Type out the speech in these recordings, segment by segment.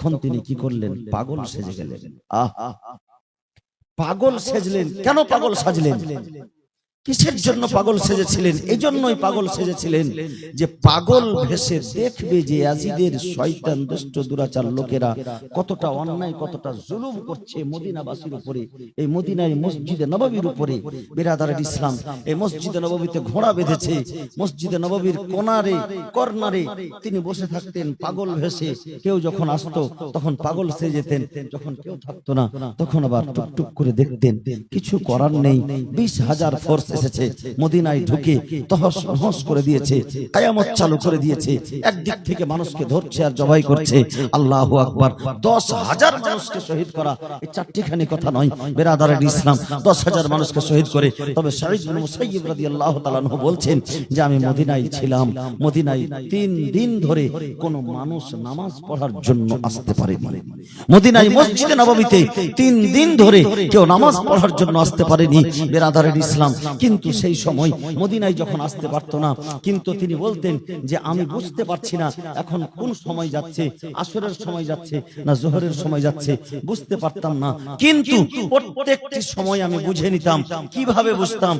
তখন তিনি কি করলেন? পাগল সেজে গেলেন। পাগল সেজলেন। কেন পাগল সাজলেন? কিসের জন্য পাগল সেজেছিলেন? এই জন্যই পাগল সেজেছিলেন যে পাগল ভেসে দেখবে যে ইয়াজিদের শয়তান দুষ্ট দুরাচার লোকেরা কতটা অন্যায়, কতটা জুলুম করছে মদিনাবাসীর উপরে, এই মদিনায় মসজিদে নববীর উপরে। বিরাদারে ইসলাম, এই মসজিদে নববীতে ঘোড়া বেঁধেছে, মসজিদে নববীর কোনারে কর্নারে তিনি বসে থাকতেন পাগল ভেসে। কেউ যখন আসতো তখন পাগল সেজে যেতেন, যখন কেউ থাকতো না তখন আবার টুকটুক করে দেখতেন। কিছু করার নেই, 20,000 ফোর্স এসেছে, মদিনায় ঢুকে তহস নহস করে দিয়েছে, কিয়ামত চালু করে দিয়েছে। একদিক থেকে মানুষকে ধরছে আর জবাই করছে। আল্লাহু আকবার। 10,000 মানুষকে শহীদ করা এই চারটিখানি কথা নয় বিরাদারে ইসলাম, 10,000 মানুষকে শহীদ করে। তবে সাঈদ বিন মুসাইয়্যিব রাদিয়াল্লাহু তাআলা আনহু বলছেন যে আমি মদিনায় ছিলাম, মদিনায় 3 দিন ধরে কোনো মানুষ নামাজ পড়ার জন্য আসতে পারেনি। মদিনায় মসজিদে নববীতে 3 দিন ধরে কেউ নামাজ পড়ার জন্য আসতে পারেনি বিরাদারে ইসলাম। কিন্তু সেই সময় মদিনায় যখন আসতে পারতো না, কিন্তু তিনি বলতেন যে আমি বুঝতে পারছি না এখন কোন সময় যাচ্ছে, আসরের সময় যাচ্ছে না জোহরের সময় যাচ্ছে, বুঝতে পারতাম না। কিন্তু প্রত্যেকটি সময় আমি বুঝে নিতাম। কিভাবে বুঝতাম?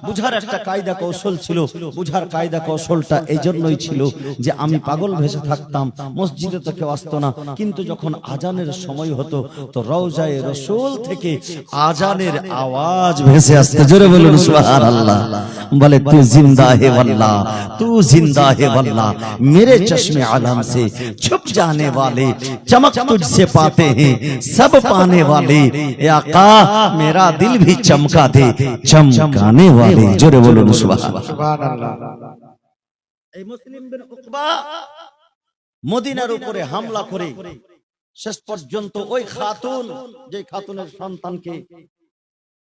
বুঝার একটা কায়দা কৌশল ছিল। বুঝার কায়দা কৌশলটা এই জন্যই ছিল যে আমি পাগল ভেসে থাকতাম, মসজিদে তো কেউ আসতো না, কিন্তু যখন আজানের সময় হতো তো রওজায়ে রাসূল থেকে আজানের আওয়াজ ভেসে আসতে। জোরে বলুন সুবহানাল্লাহ। বলে তু জিন্দা হে वल्लाह, तू जिंदा है वल्लाह, मेरे चश्मे आलम से छुप जाने वाले चमक तुझसे पाते हैं सब पाने वाले, ए आका मेरा दिल भी चमका दे चमकाने वाले। जोरे बोलुन सुबहानाल्लाह। এই মুসলিম বিন উকবা মদিনার উপরে হামলা করে শেষ পর্যন্ত ওই খাতুন, যে খাতুনের সন্তানকে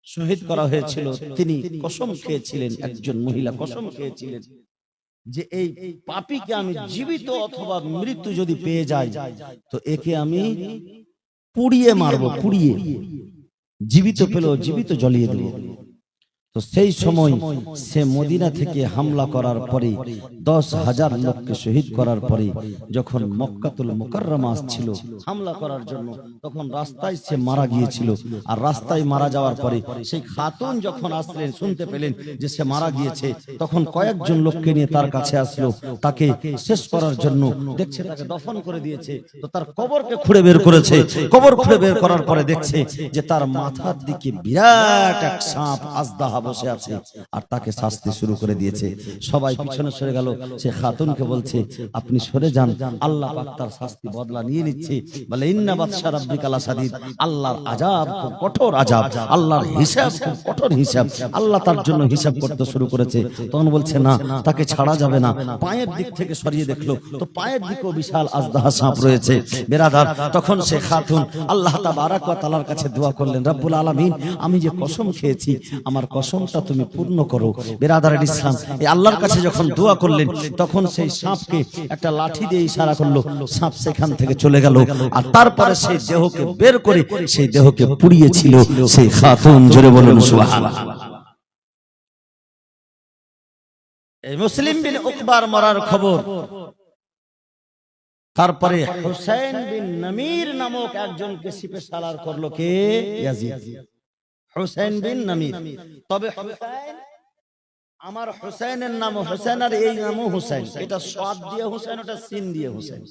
শহীদ করা হয়েছিল, তিনি কসম খেয়েছিলেন, একজন মহিলা কসম খেয়েছিলেন যে এই পাপীকে আমি জীবিত অথবা মৃত্যু যদি পেয়ে যাই তো একে আমি পুড়িয়ে মারবো, পুড়িয়ে। জীবিত পেলেও জীবিত জ্বলিয়ে দেব। তো সেই সময় সে মদিনা থেকে হামলা করার পরে 10,000 লোককে শহীদ করার পরে যখন মক্কাতুল মুকাররমা আসছিল হামলা করার জন্য, তখন রাস্তায় সে মারা গিয়েছিল। আর রাস্তায় মারা যাওয়ার পরে সেই খাতুন যখন আসলেন, শুনতে পেলেন যে সে মারা গিয়েছে, তখন কয়েকজন লোককে নিয়ে তার কাছে আসলো তাকে শেষ করার জন্য। দেখছে তাকে দফন করে দিয়েছে, তো তার কবরকে খুঁড়ে বের করেছে। কবর খুঁড়ে বের করার পরে দেখছে যে তার মাথার দিকে বিরাট এক সাপ আজদাহা বসে আছে আর তাকে শাস্তি শুরু করে দিয়েছে। সবাই পিছনে সরে গেল। সে খাতুনকে বলছে আপনি সরে যান, আল্লাহ পাক তার শাস্তি বদলা নিয়ে নিচ্ছে। বলে ইন্না বাতশা রাব্বিকা লাশাদীদ, আল্লাহর আযাব খুব কঠোর আযাব, আল্লাহর হিসাব খুব কঠোর হিসাব। আল্লাহ তার জন্য হিসাব করতে শুরু করেছে। তখন বলছে না, তাকে ছাড়া যাবে না। পায়ের দিক থেকে সরিয়ে দেখলো তো পায়ের দিকেও বিশাল আজদাহা সাপ রয়েছে। বেরাদার, তখন সে খাতুন আল্লাহ তাবারক ওয়া তাআলার কাছে দোয়া করলেন, রব্বুল আলামিন আমি যে কসম খেয়েছি আমার কসমটা তুমি পূর্ণ করো। বিরাদার ইসলাম, এই আল্লাহর কাছে যখন দোয়া করলেন তখন সেই সাপকে একটা লাঠি দিয়ে ইশারা করলো, সাপ সেখান থেকে চলে গেল। আর তারপরে সেই দেহকে বের করে সেই দেহকে পুড়িয়েছিল সেই খাতুন। জোরে বলুন সুবহানাল্লাহ। এই মুসলিম বিন উকবার মরার খবর তারপরে হুসাইন বিন নামির নামক একজনকে সিপে সালার করলো। কে? ইয়াজিদ। হুসাইন বিন নামির। তবে হুসাইন, আমার হুসাইনের নাম হুসাইন আর এই নামও হুসাইন। এটা সাদ দিয়ে হুসাইন, ওটা সিন দিয়ে হুসাইন,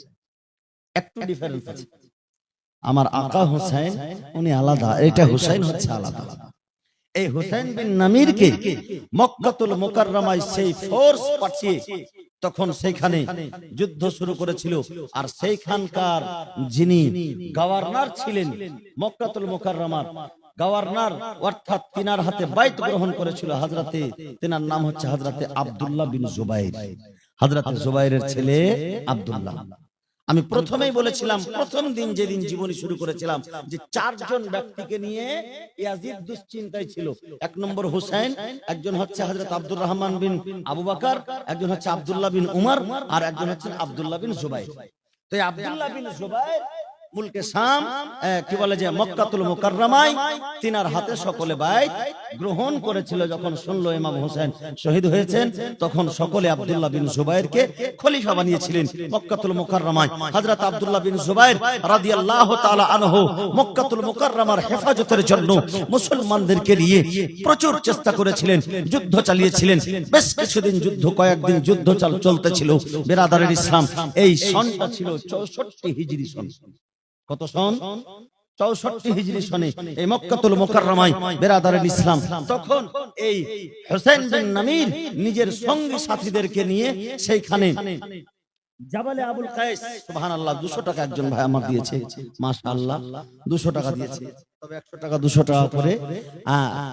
একটু ডিফারেন্স আছে। আমার আকা হুসাইন উনি আলাদা, এটা হুসাইন হচ্ছে আলাদা। এই হুসাইন বিন নামিরকে মক্কাতুল মুকাররমায় সেই ফোর্স পাঠিয়ে তখন সেখানে যুদ্ধ শুরু করেছিল। আর সেইখানকার যিনি গভর্নর ছিলেন মক্কাতুল মুকাররমার গভর্নর, অর্থাৎ তিনার হাতে বাইত গ্রহণ করেছিল হযরতে, তিনার নাম হচ্ছে হযরতে আব্দুল্লাহ বিন জুবাইর। হযরতে জুবাইরের ছেলে আব্দুল্লাহ। আমি প্রথমেই বলেছিলাম, প্রথম দিন যেদিন জীবনী শুরু করেছিলাম, যে 4 জন ব্যক্তিকে নিয়ে ইয়াজিদ দুশ্চিন্তায় ছিল। 1 নম্বর হুসাইন, একজন হচ্ছে হযরত আব্দুর রহমান বিন আবু বকর, একজন হচ্ছে আব্দুল্লাহ বিন উমর, আর একজন হচ্ছে আব্দুল্লাহ বিন জুবাইর। তো এই আব্দুল্লাহ বিন জুবাইর মুলকে শাম কি বলে যে মক্কাতুল মুকাররমায় তিনার হাতে সকলে বাইত গ্রহণ করেছিল। যখন শুনলো ইমাম হোসেন শহীদ হয়েছেন, তখন সকলে আব্দুল্লাহ বিন জুবাইরকে খলিফা বানিয়েছিলেন মক্কাতুল মুকাররমায়। হযরত আব্দুল্লাহ বিন জুবাইর রাদিয়াল্লাহু তাআলা আনহু মক্কাতুল মুকাররমার হেফাজতের জন্য মুসলমানদেরকে নিয়ে প্রচুর চেষ্টা করেছিলেন, যুদ্ধ চালিয়েছিলেন। বেশ কিছুদিন যুদ্ধ, কয়েকদিন যুদ্ধ চলতেছিল। বিরাদারের ইসলাম, এই সনটা ছিল 64 হিজরি সন। কত সন? 64 হিজরি সনে এই মক্কাতুল মুকাররমায় বিরাদারের ইসলাম, তখন এই হোসেন বিন নামির নিজের সঙ্গী সাথীদেরকে নিয়ে সেইখানে জাবালে আবুল কায়েস, সুবহানাল্লাহ, 200 টাকা একজন ভাই আমার দিয়েছে, মাশাআল্লাহ 200 টাকা দিয়েছে। তবে 100 টাকা 200 টাকা করে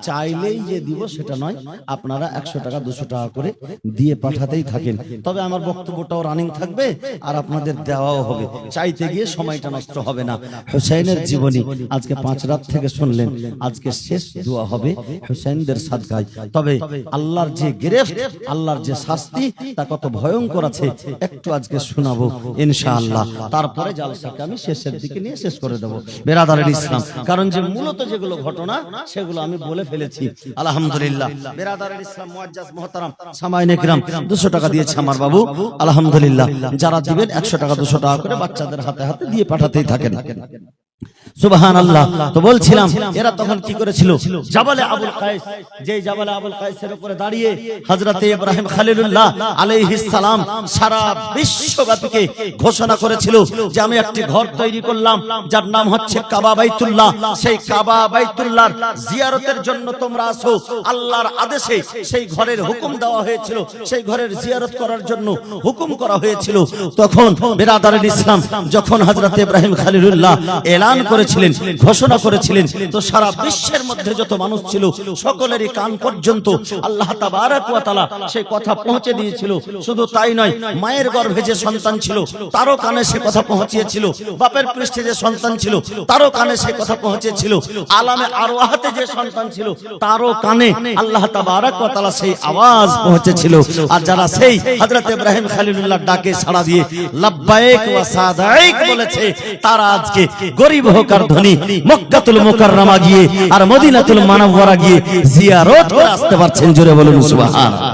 চাইলেই যে দিব সেটা নয়, আপনারা 100 টাকা 200 টাকা করে দিয়ে পাঠাতেই থাকেন। তবে আমার বক্তব্যটাও রানিং থাকবে আর আপনাদের দেওয়াও হবে, চাইতে গিয়ে সময়টা নষ্ট হবে না। হুসাইনের জীবনী আজকে 5 রাত থেকে শুনলেন, আজকে শেষ দোয়া হবে হুসাইনদের সাদকায়। তবে আল্লাহর যে গ্রেফট, আল্লাহর যে শাস্তি, তা কত ভয়ঙ্কর আছে একটু আজকে শোনাবো ইনশাআল্লাহ। তারপরে জালসাকে আমি শেষের দিকে নিয়ে শেষ করে দেব বিরাদারের ইসলাম, কারণ যে মূলত যেগুলো ঘটনা সেগুলো আমি বলে ফেলেছি আলহামদুলিল্লাহ। বিরাদারের ইসলাম, মুআজ্জাজ মুহতারাম সামাইনে কিরাম, 200 টাকা দিয়েছে আমার বাবু, আলহামদুলিল্লাহ। যারা দিবেন 100 টাকা 200 টাকা করে বাচ্চাদের হাতে হাতে দিয়ে পাঠাতেই থাকেন। সুবহানাল্লাহ। তো বলছিলাম এরা তখন কি করেছিল, জাবালে আবুল কায়েস, যে জাবালে আবুল কায়েসের উপরে দাঁড়িয়ে হযরতে ইব্রাহিম খলিলুল্লাহ আলাইহিস সালাম সারা বিশ্বব্যাপীকে ঘোষণা করেছিল যে আমি একটি ঘর তৈরি করলাম যার নাম হচ্ছে কাবা বাইতুল্লাহ। সেই কাবা বাইতুল্লাহর জিয়ারতের জন্য তোমরা আসো। আল্লাহর আদেশে সেই ঘরের হুকুম দেওয়া হয়েছিল, সেই ঘরের জিয়ারত করার জন্য হুকুম করা হয়েছিল। তখন বিরাদারের ইসলাম, যখন হযরতে ইব্রাহিম খলিলুল্লাহ এলান করেছিলেন, ঘোষণা করেছিলেন, তো সারা বিশ্বের মধ্যে যত মানুষ ছিল সকলেরই কান পর্যন্ত আল্লাহ তাবারক ওয়া তাআলা সেই কথা পৌঁছে দিয়েছিল। শুধু তাই নয়, মায়ের গর্ভে যে সন্তান ছিল তারও কানে সে কথা পৌঁছিয়েছিল, বাপের পৃষ্ঠে যে সন্তান ছিল তারও কানে সে কথা পৌঁছেছিল, আলামে আরওয়াহতে যে সন্তান ছিল তারও কানে আল্লাহ তাবারক ওয়া তাআলা সেই আওয়াজ পৌঁছেছিল। আর যারা সেই হযরত ইব্রাহিম খলিলুল্লাহ ডাকে সাড়া দিয়ে লাব্বাইক ওয়া সাদাইক বলেছে, তারা আজকে গরিব হোক আর ধনী মক্কাতুল মুকাররমা গিয়ে আর মদিনাতুল মুনাওয়ারা গিয়ে জিয়ারত করে আসতে পারছেন। জোরে বলুন সুবহানাল্লাহ।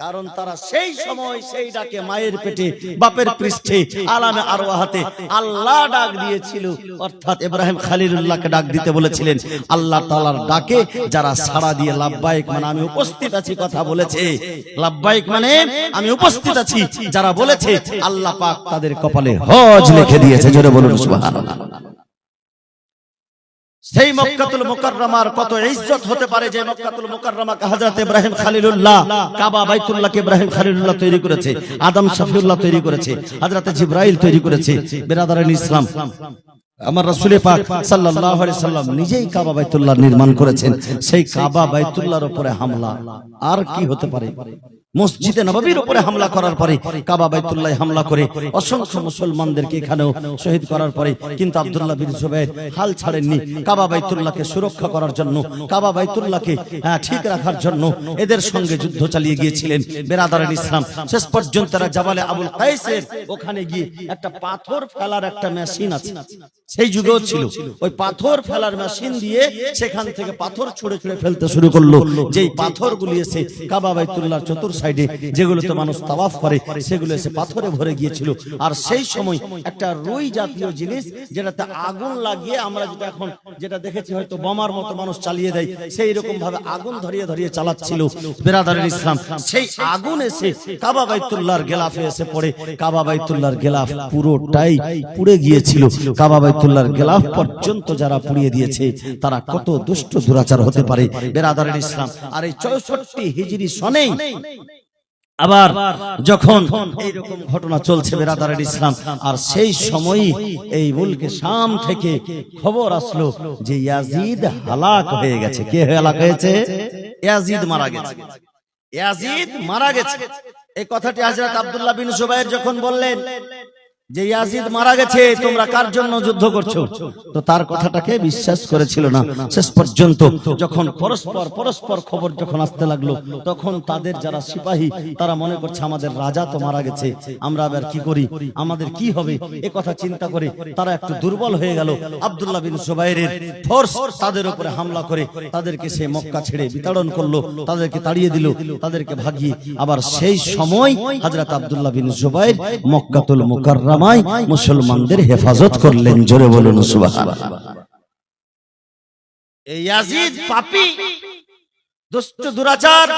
কারণ তারা সেই সময় সেই ডাকে মায়ের পেটে বাপের পৃষ্ঠে আলামে আরওয়াহাতে আল্লাহ ডাক দিয়েছিল, অর্থাৎ ইব্রাহিম খলিলুল্লাহকে ডাক দিতে বলেছিলেন। আল্লাহ তাআলার ডাকে যারা সাড়া দিয়ে লাব্বাইক মানে আমি উপস্থিত আছি কথা বলেছে, লাব্বাইক মানে আমি উপস্থিত আছি যারা বলেছে, আল্লাহ পাক তাদের কপালে হজ লিখে দিয়েছে। জোরে বলুন সুবহানাল্লাহ। সেই মক্কাতুল মুকাররমার কত ইজ্জত হতে পারে, যে মক্কাতুল মুকাররমাকে হযরত ইব্রাহিম খলিলুল্লাহ, কাবা বাইতুল্লাহকে ইব্রাহিম খলিলুল্লাহ তৈরি করেছে, আদম শফিউল্লাহ তৈরি করেছে, হযরত জিবরাইল তৈরি করেছে। বিরাদারান ইসলাম, আমার রাসূল পাক সাল্লাল্লাহু আলাইহি সাল্লাম নিজেই কাবা বাইতুল্লাহ নির্মাণ করেছেন। সেই কাবা বাইতুল্লাহর উপরে হামলা আর কি হতে পারে? মসজিদে নববীর উপরে হামলা করার পরে কাবা বাইতুল্লাহ হামলা করে অসংখ্য মুসলমানদেরকে এখানেও শহীদ করার পরে কিন্তু আব্দুল্লাহ বিন জুবাইর হাল ছাড়েননি। কাবা বাইতুল্লাহকে সুরক্ষা করার জন্য, কাবা বাইতুল্লাহকে ঠিক রাখার জন্য এদের সঙ্গে যুদ্ধ চালিয়ে গিয়েছিলেন। বিরাদারান ইসলাম, শেষ পর্যন্ত তারা জাবালে আবুল কায়েসের ওখানে গিয়ে একটা পাথর ফেলার একটা মেশিন আছে, সেই যুগেও ছিল, ওই পাথর ফেলার মেশিন দিয়ে সেখান থেকে পাথর ছুঁড়ে ছুঁড়ে ফেলতে শুরু করলো। যেই পাথরগুলি এসে কাবা বাইতুল্লাহর চতুর সাইডে যেগুলোতে মানুষ তাওয়াফ করে সেগুলো এসে পাথরে ভরে গিয়েছিল। আর সেই সময় একটা রুই জাতীয় জিনিস যেটাতে আগুন লাগিয়ে আমরা যেটা এখন যেটা দেখেছি হয়তো বোমার মতো মানুষ চালিয়ে দেয়, সেই রকম ভাবে আগুন ধরিয়ে ধরিয়ে চালাচ্ছিল। বিরাদারের ইসলাম, সেই আগুন এসে কাবা বাইতুল্লাহর গেলাফে এসে পড়ে কাবা বাইতুল্লাহর গেলাফ পুরোটাই পুড়ে গিয়েছিল। কাবা বাইতুল্লাহর গেলাফ পর্যন্ত যারা পুড়িয়ে দিয়েছে তারা কত দুষ্ট দুরাচার হতে পারে। বিরাদারের ইসলাম, আর এই 64 হিজরি সনেই আবার যখন এইরকম ঘটনা চলছে বিরাদারের ইসলাম, আর সেই সময়ই এই মুলকে শাম থেকে খবর আসলো যে ইয়াজিদ হালাক হয়ে গেছে। কে হালাক হয়েছে? ইয়াজিদ মারা গেছে। ইয়াজিদ মারা গেছে। এই কথাটি হযরত আব্দুল্লাহ বিন জুবাইর যখন বললেন, যে ইয়াজিদ মারা গেছে, তোমরা কার জন্য যুদ্ধ করছো? তো তার কথাটাকে বিশ্বাস করেছিল না। শেষ পর্যন্ত যখন পরস্পর খবর যখন আসতে লাগলো, তখন তাদের যারা সিপাহী তারা মনে করছে আমাদের রাজা তো মারা গেছে, আমরা আবার কি করি, আমাদের কি হবে, এ কথা চিন্তা করে তারা একটু দুর্বল হয়ে গেল। আব্দুল্লাহ বিন জুবাইরের ফোর্স তাদের উপরে হামলা করে তাদেরকে সে মক্কা ছেড়ে বিতাড়ন করলো, তাদেরকে তাড়িয়ে দিল, তাদেরকে ভাগিয়ে আবার সেই সময় হযরত আব্দুল্লাহ বিন জুবাইর মক্কাতুল মুকাররমায় মুসলমানদের হেফাজত করলেন। জোরে বলুন সুবহানাল্লাহ। এই ইয়াজিদ পাপী, দুষ্ট, দুরাচার,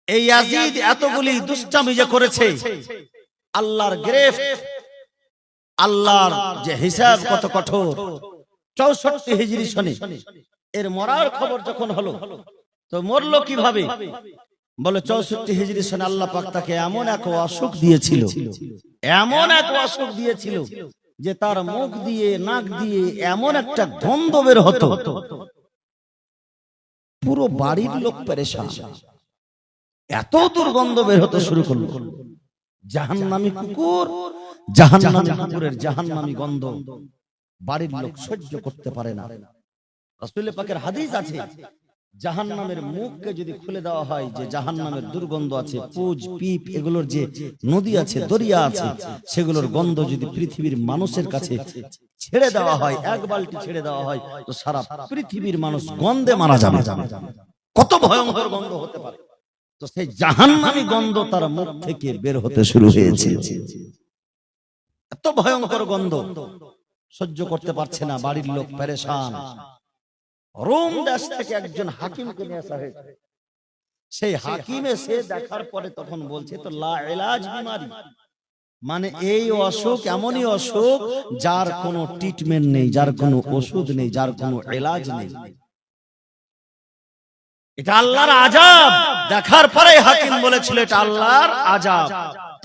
এই ইয়াজিদ এতগুলি দুষ্টামি যে করেছে, আল্লাহর গ্রেফট, আল্লাহর যে হিসাব কত কঠোর। 64 হিজরি সনে এর মরার খবর যখন হলো, তো মরলো কিভাবে? বলে 64 হিজরি সনে আল্লাহ পাক তাকে এমন এক অসুখ দিয়েছিল, এমন এক অসুখ দিয়েছিল যে তার মুখ দিয়ে, নাক দিয়ে এমন একটা গন্ধ বের হতো, পুরো বাড়ির লোক পেরেশান। এত দুর্গন্ধ বের হতে শুরু করলো, জাহান্নামী কুকুর, জাহান্নামী কুকুরের জাহান্নামী গন্ধ বাড়ির লোক সহ্য করতে পারে না। রাসূল পাকের হাদিস আছে, জাহান্নামের মুখকে যদি খুলে দেওয়া হয়, যে জাহান্নামের দুর্গন্ধ আছে, পুজ, পিপ, এগুলোর যে নদী আছে, দরিয়া আছে, সেগুলোর গন্ধ যদি পৃথিবীর মানুষের কাছে ছেড়ে দেওয়া হয়, এক বালতি ছেড়ে দেওয়া হয়, তো সারা পৃথিবীর মানুষ গন্ধে মারা যাবে। কত ভয়ঙ্কর গন্ধ হতে পারে। তো সেই জাহান্নামী গন্ধ তার মুখ থেকে বের হতে শুরু হয়েছে। এত ভয়ঙ্কর গন্ধ সহ্য করতে পারছে না, বাড়ির লোক পেরেশান। রোম দেশ থেকে একজন হাকিমকে নিয়ে আসা হয়েছে। সেই হাকিম এসে দেখার পরে তখন বলছে, তো লা ইলাজ বিমারি, মানে এই অসুখ এমনই অসুখ যার কোনো ট্রিটমেন্ট নেই, যার কোনো ওষুধ নেই, যার কোনো ইলাজ নেই। এটা আল্লাহর আযাব। দেখার পরে হাকিম বলেছিল এটা আল্লাহর আযাব।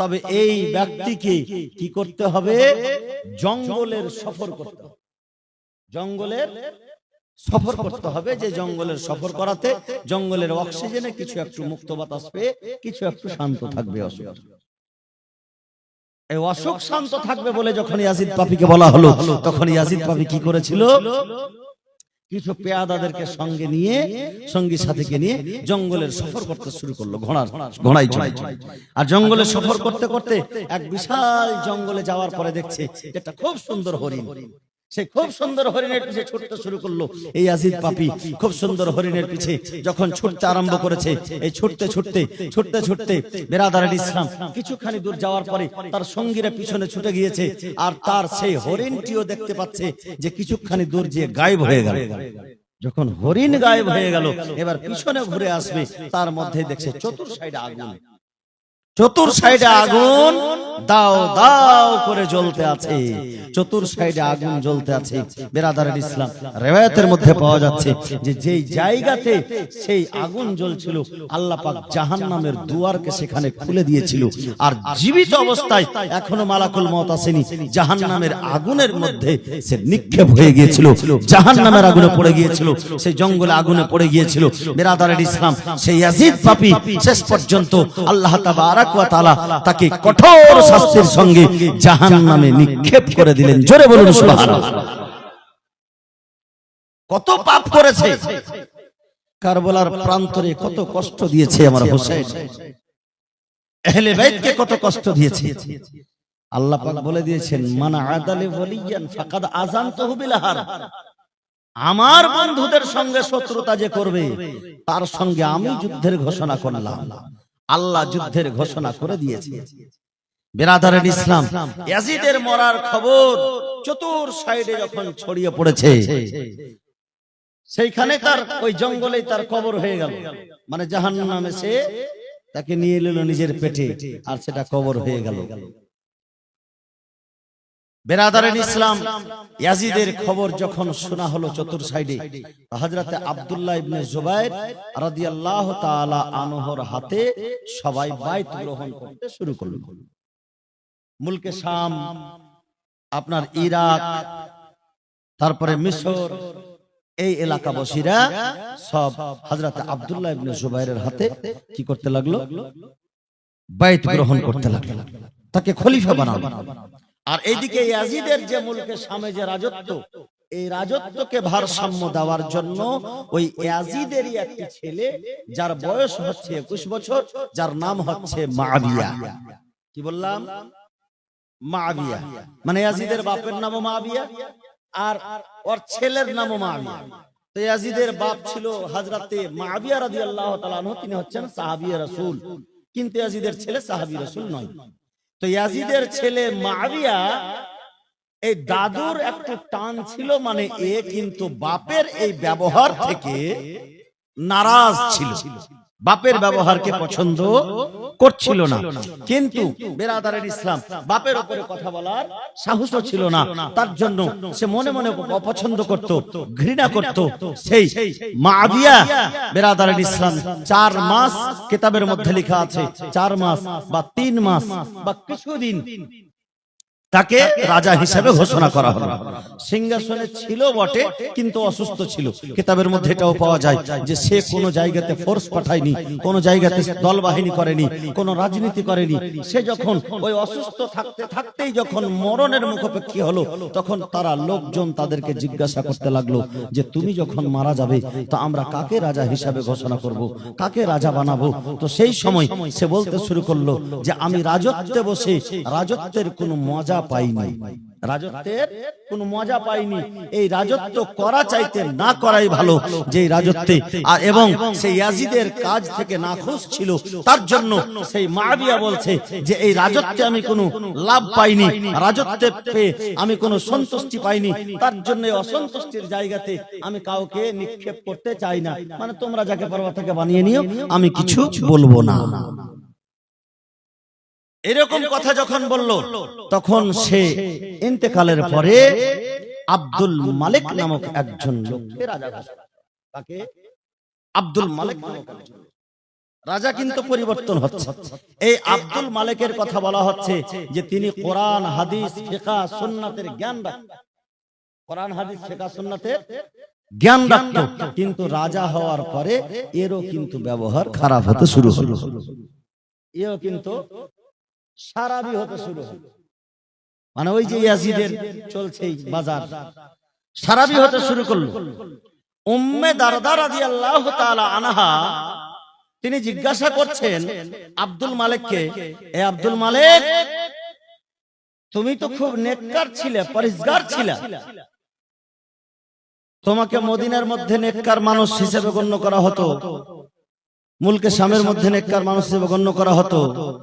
তবে এই ব্যক্তিকে কি করতে হবে? জঙ্গলের সফর করতে হবে, জঙ্গলের সফর করতে হবে। যে জঙ্গলের সফর করাতে জঙ্গলের অক্সিজেনে কিছু একটু মুক্ত বাতাস পেয়ে কিছু একটু শান্ত থাকবে অসুখ। এই অসুখ শান্ত থাকবে বলে যখন ইয়াজিদ পাপীকে বলা হলো, তখন ইয়াজিদ পাপী কি করেছিল? কিছু পেয়াদাদেরকে সঙ্গে নিয়ে, সঙ্গী সাথীকে নিয়ে জঙ্গলের সফর করতে শুরু করলো, ঘোড়ায় চড়ে। আর জঙ্গলের সফর করতে করতে এক বিশাল জঙ্গলে যাওয়ার পরে দেখছে একটা খুব সুন্দর হরিণ। সে খুব সুন্দর হরিণের পিছে ছুটতে শুরু করলো। এই ইয়াজিদ পাপী খুব সুন্দর হরিণের পিছে যখন ছুটতে আরম্ভ করেছে, এই ছুটতে ছুটতে ছুটতে ছুটতে বেরাদারে ইসলাম কিছুখানি দূর যাওয়ার পরে তার সঙ্গীরা পিছনে ছুটে গিয়েছে। আর তার সেই হরিণটিও দেখতে পাচ্ছে যে কিছুখানি দূর যেয়ে গায়েব হয়ে গেল। যখন হরিণ গায়েব হয়ে গেল, এবার পিছনে ঘুরে আসবে, তার মধ্যে দেখছে চতুর সাইডে আগুন, চতুর সাইডে আগুন দাও দাও করে জ্বলতে আছে, চতুর সাইডে আগুন জ্বলতে আছে। বেরাদারের ইসলাম রিওয়ায়াতের মধ্যে পাওয়া যাচ্ছে যে যেই জায়গাতে সেই আগুন জ্বলছিল, আল্লাহ পাক জাহান্নামের দুয়ারকে সেখানে খুলে দিয়েছিল। আর জীবিত অবস্থায় এখনো মালাকুল মউত আসেনি, জাহান্নামের আগুনের মধ্যে সে নিক্ষেপ হয়ে গিয়েছিল, জাহান্নামের আগুনে পড়ে গিয়েছিল, সেই জঙ্গলে আগুনে পড়ে গিয়েছিল। বেরাদারের ইসলাম সেই ইয়াজিদ পাপী শেষ পর্যন্ত আল্লাহ তাবারক ওয়া তাআলা তাকে কঠোর শাস্তির সঙ্গে জাহান্নামে নিক্ষেপ করে দিলেন। জোরে বলুন সুবহানাল্লাহ। কত পাপ করেছে, কারবালার প্রান্তরে কত কষ্ট দিয়েছে আমার হোসেন, আহলে বাইতকে কত কষ্ট দিয়েছে। আল্লাহ পাক বলে দিয়েছেন, মান আদালি ওয়ালিয়ান ফাকাদ আযানতুহু বিল হারব, আমার বন্ধুদের সঙ্গে শত্রুতা যে করবে তার সঙ্গে আমি যুদ্ধের ঘোষণা করলাম। আল্লাহ যুদ্ধের ঘোষণা করে দিয়েছে। বেরাদারের ইসলাম ইয়াজিদের মরার খবর চতুর সাইডে যখন ছড়িয়ে পড়েছে, সেইখানে তার ওই জঙ্গলেই তার কবর হয়ে গেল। মানে জাহান্নামে সে তাকে নিয়ে এলো নিজের পেটে, আর সেটা কবর হয়ে গেল। বেরাদারের ইসলাম ইয়াজিদের খবর যখন শোনা হলো চতুর সাইডে, হযরতে আব্দুল্লাহ ইবনে জুবাইর রাদিয়াল্লাহু তাআলা আনহুর হাতে সবাই বাইত গ্রহণ করতে শুরু করলো। মুলকে শাম, আপনার ইরাক, তারপরে মিশর, এই এলাকাবাসীরা সব হযরতে আব্দুল্লাহ ইবনে জুবাইরের হাতে কি করতে লাগলো? বাইত গ্রহণ করতে লাগলো। তাকে খলিফা বানালো। আর এইদিকে ইয়াজিদের যে মুলকে শামে যে রাজত্ব, এই রাজত্বকে ভারসাম্য দেওয়ার জন্য ওই ইয়াজিদেরই একটি ছেলে যার বয়স হচ্ছে 21 বছর, যার নাম হচ্ছে মুআবিয়া। কি বললাম? মুআবিয়া মানে ইয়াজিদের বাপের নামও মুআবিয়া আর ওর ছেলের নামও মুআবিয়া। তো ইয়াজিদের বাপ ছিল হযরতে মুআবিয়া রাদিয়াল্লাহু তাআলা আনহু, তিনি হচ্ছেন সাহাবী রাসূল, কিন্তু ইয়াজিদের ছেলে সাহাবী রাসূল নয়। তো ইয়াজিদের ছেলে মুআবিয়া এই দাদুর একটু টান ছিল, মানে এ কিন্তু বাপের এই ব্যবহার থেকে নারাজ ছিল, বাপের ব্যবহারকে পছন্দ করছিল না। কিন্তু বেরাদারের ইসলাম বাপের উপরে কথা বলার সাহসও ছিল না, তার জন্য সে মনে মনে অপছন্দ করত, ঘৃণা করত সেই মুআবিয়া। বেরাদারের ইসলাম 4 মাস কিতাবের মধ্যে লেখা আছে, 4 মাস বা 3 মাস বা কিছুদিন তাকে রাজা হিসেবে ঘোষণা করা হলো। সিংহাসনে ছিল বটে, কিন্তু অসুস্থ ছিল। কিতাবের মধ্যে এটাও পাওয়া যায় যে সে কোনো জায়গাতে ফোর্স পাঠায়নি, কোনো জায়গাতে দল বাহিনী করেনি, কোনো রাজনীতি করেনি। সে যখন ওই অসুস্থ থাকতে থাকতেই যখন মরণের মুখোপেক্ষী হলো, তখন তারা লোকজন তাদেরকে জিজ্ঞাসা করতে লাগলো যে তুমি যখন মারা যাবে তো আমরা কাকে রাজা হিসাবে ঘোষণা করব, কাকে রাজা বানাবো? তো সেই সময় সে বলতে শুরু করলো যে আমি রাজত্বে বসে রাজত্বের কোনো মজা পাইনি, রাজত্বের কোনো মজা পাইনি। এই রাজত্ব করা চাইতে না করাই ভালো, যে রাজত্বে এবং সেই ইয়াজিদের কাজ থেকে নাখুশ ছিল, তার জন্য সেই মুআবিয়া বলছে যে এই রাজত্বে আমি কোনো লাভ পাইনি, রাজত্বে পেয়ে আমি কোনো সন্তুষ্টি পাইনি, তার জন্য অসন্তুষ্টির জায়গাতে আমি কাউকে নিক্ষেপ করতে চাই না। মানে তোমরা যাকে পারবা তাকে বানিয়ে নিও, আমি কিছু বলবো না। এরকম কথা যখন বলল, তখন সে ইন্তেকালের পরে আব্দুল মালিক নামক একজন লোককে রাজা ঘোষণা করে। তাকে আব্দুল মালিক নামক একজন রাজা, কিন্তু পরিবর্তন হচ্ছে। এই আব্দুল মালিকের কথা বলা হচ্ছে যে তিনি কোরআন হাদিস ফিকহ সুন্নাতের জ্ঞান রাখতেন, কোরআন হাদিস ফিকহ সুন্নাতের জ্ঞান রাখতেন। কিন্তু রাজা হওয়ার পরে এরও কিন্তু ব্যবহার খারাপ হতে শুরু হলো, এও কিন্তু সারাবি হতে শুরু হলো। মানে ওই যে ইয়াজিদের চলছে বাজার, সারাবি হতে শুরু করলো। উম্মে দারদা রাদিয়াল্লাহু তাআলা আনহা তিনি জিজ্ঞাসা করছেন আব্দুল মালিককে, এ আব্দুল মালিক, তুমি তো খুব নেককার ছিলে, পরহেজগার ছিলে, তোমাকে মদিনার মধ্যে নেককার মানুষ হিসেবে গণ্য করা হতো, মুলকে শামের মধ্যে নেককার মানুষ হিসেবে গণ্য করা হতো,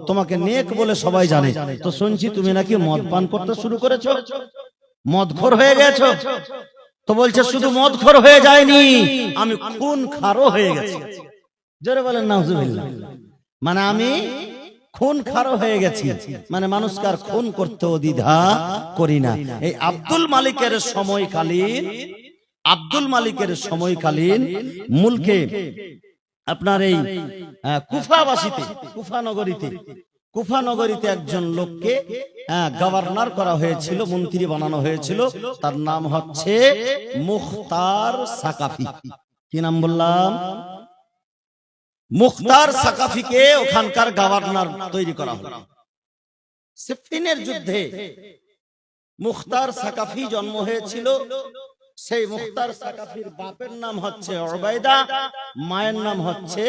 তোমাকে নেক বলে সবাই জানে। তো শুনছি তুমি নাকি মদ পান করতে শুরু করেছো, মদখোর হয়ে গেছো। তো বলছে শুধু মদখোর হয়ে যায়নি, আমি খুন খারও হয়ে গেছি। জোরে বলেন নাউজুবিল্লাহ। মানে আমি খুন খারও হয়ে গেছি, মানে মানুষকে আর খুন করতেও দ্বিধা করি না। এই আব্দুল মালিকের সময়কালীন আপনার এই কুফা নগরীতে একজন লোককে গভর্নর করা হয়েছিল, মন্ত্রী বানানো হয়েছিল। তার নাম হচ্ছে মুখতার সাকাফি। কি নাম বললাম? মুখতার সাকাফিকে ওখানকার গভর্নর তৈরি করা হলো। সিফিনের যুদ্ধে মুখতার সাকাফি জন্ম হয়েছিল। সেই মুখতার সাকাফির বাপের নাম হচ্ছে উবাইদা, মায়ের নাম হচ্ছে